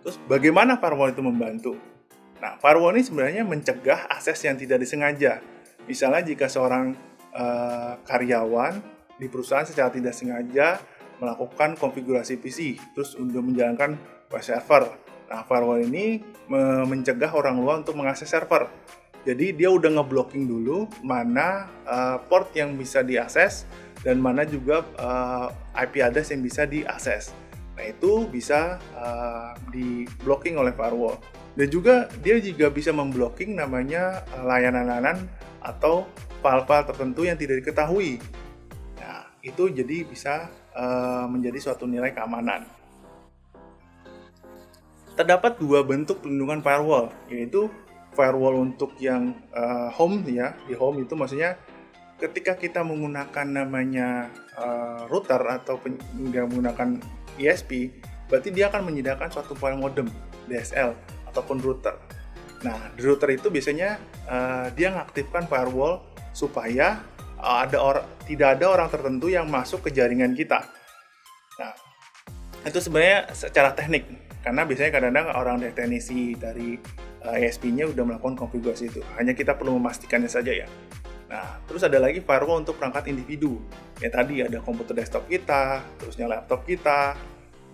Terus bagaimana firewall itu membantu? Nah, firewall ini sebenarnya mencegah akses yang tidak disengaja. Misalnya jika seorang karyawan di perusahaan secara tidak sengaja melakukan konfigurasi PC, terus untuk menjalankan web server. Nah, firewall ini mencegah orang luar untuk mengakses server. Jadi dia udah ngeblocking dulu mana port yang bisa diakses dan mana juga IP address yang bisa diakses. Nah, itu bisa di-blocking oleh firewall. Dan juga dia juga bisa memblocking namanya layanan-layanan atau file-file tertentu yang tidak diketahui. Nah, itu jadi bisa menjadi suatu nilai keamanan. Terdapat dua bentuk pelindungan firewall, yaitu firewall untuk yang home ya. Di home itu maksudnya ketika kita menggunakan namanya router atau menggunakan ISP, berarti dia akan menyediakan suatu file modem DSL ataupun router. Nah, di router itu biasanya dia mengaktifkan firewall supaya tidak ada orang tertentu yang masuk ke jaringan kita. Nah, itu sebenarnya secara teknik, karena biasanya kadang-kadang orang teknisi dari ISP-nya udah melakukan konfigurasi itu. Hanya kita perlu memastikannya saja ya. Nah, terus ada lagi firewall untuk perangkat individu. Ya tadi ada komputer desktop kita, terusnya laptop kita.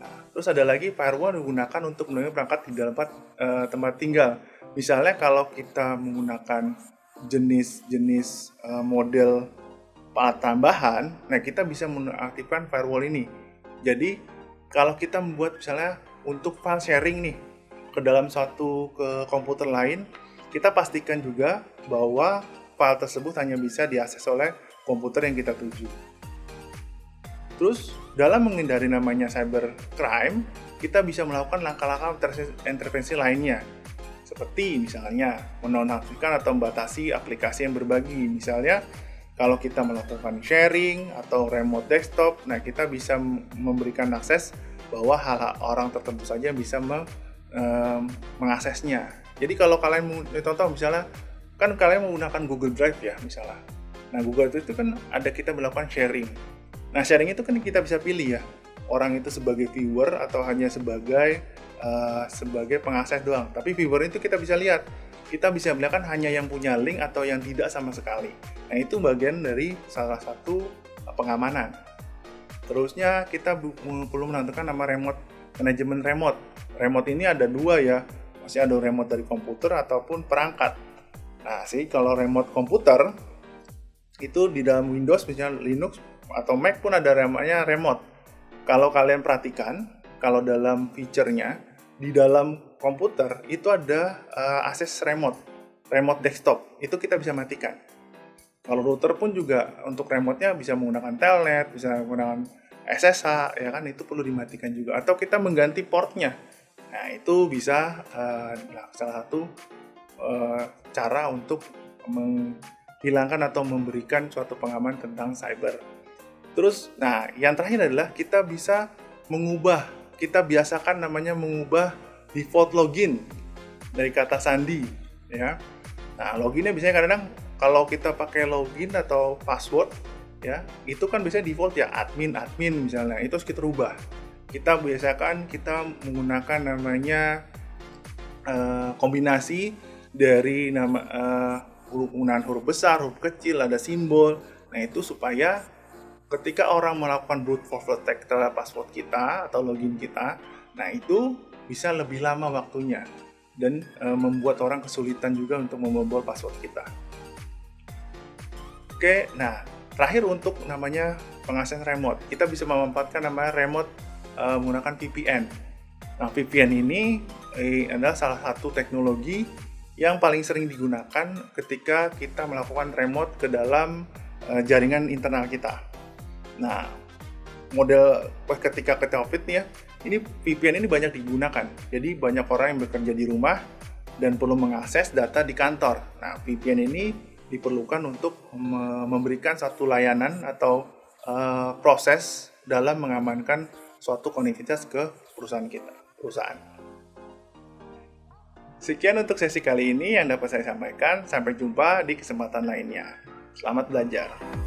Nah, terus ada lagi firewall yang digunakan untuk melindungi perangkat di dalam tempat tinggal. Misalnya kalau kita menggunakan jenis model alat tambahan, nah kita bisa mengaktifkan firewall ini. Jadi kalau kita membuat misalnya untuk file sharing nih ke dalam ke komputer lain, kita pastikan juga bahwa file tersebut hanya bisa diakses oleh komputer yang kita tuju. Terus dalam menghindari namanya cybercrime, kita bisa melakukan langkah-langkah intervensi lainnya, seperti misalnya menonaktifkan atau membatasi aplikasi yang berbagi. Misalnya kalau kita melakukan sharing atau remote desktop, nah kita bisa memberikan akses bahwa orang tertentu saja bisa mengaksesnya. Jadi kalau kalian contoh misalnya kan kalian menggunakan Google Drive ya misalnya. Nah, Google Drive itu kan ada kita melakukan sharing. Nah, sharing itu kan kita bisa pilih ya, orang itu sebagai viewer atau hanya sebagai pengakses doang. Tapi viewer itu kita bisa lihat. Kita bisa melihat hanya yang punya link atau yang tidak sama sekali. Nah, itu bagian dari salah satu pengamanan. Terusnya kita perlu menentukan nama manajemen remote. Remote ini ada dua ya, masih ada remote dari komputer ataupun perangkat. Nah, kalau remote komputer itu di dalam Windows misalnya Linux atau Mac pun ada namanya remote. Kalau kalian perhatikan, kalau dalam feature-nya di dalam komputer itu ada akses remote desktop. Itu kita bisa matikan. Kalau router pun juga untuk remote-nya bisa menggunakan telnet, bisa menggunakan SSH, ya kan, itu perlu dimatikan juga. Atau kita mengganti portnya. Nah, itu bisa salah satu cara untuk menghilangkan atau memberikan suatu pengaman tentang cyber. Terus, nah, yang terakhir adalah kita bisa kita biasakan namanya mengubah default login dari kata sandi, ya. Nah, loginnya biasanya kadang-kadang kalau kita pakai login atau password, ya, itu kan biasanya default ya admin misalnya, itu harus kita rubah. Kita biasakan kita menggunakan namanya kombinasi dari penggunaan huruf besar, huruf kecil, ada simbol. Nah, itu supaya ketika orang melakukan brute force attack terhadap password kita atau login kita, nah itu bisa lebih lama waktunya dan membuat orang kesulitan juga untuk membobol password kita. Oke, nah terakhir untuk namanya pengakses remote, kita bisa memanfaatkan namanya remote menggunakan VPN. Nah, VPN ini adalah salah satu teknologi yang paling sering digunakan ketika kita melakukan remote ke dalam jaringan internal kita. Nah, model ketika COVID nih ya, ini VPN ini banyak digunakan. Jadi banyak orang yang bekerja di rumah dan perlu mengakses data di kantor. Nah, VPN ini diperlukan untuk memberikan satu layanan atau proses dalam mengamankan suatu konektivitas ke perusahaan kita. Sekian untuk sesi kali ini yang dapat saya sampaikan. Sampai jumpa di kesempatan lainnya. Selamat belajar.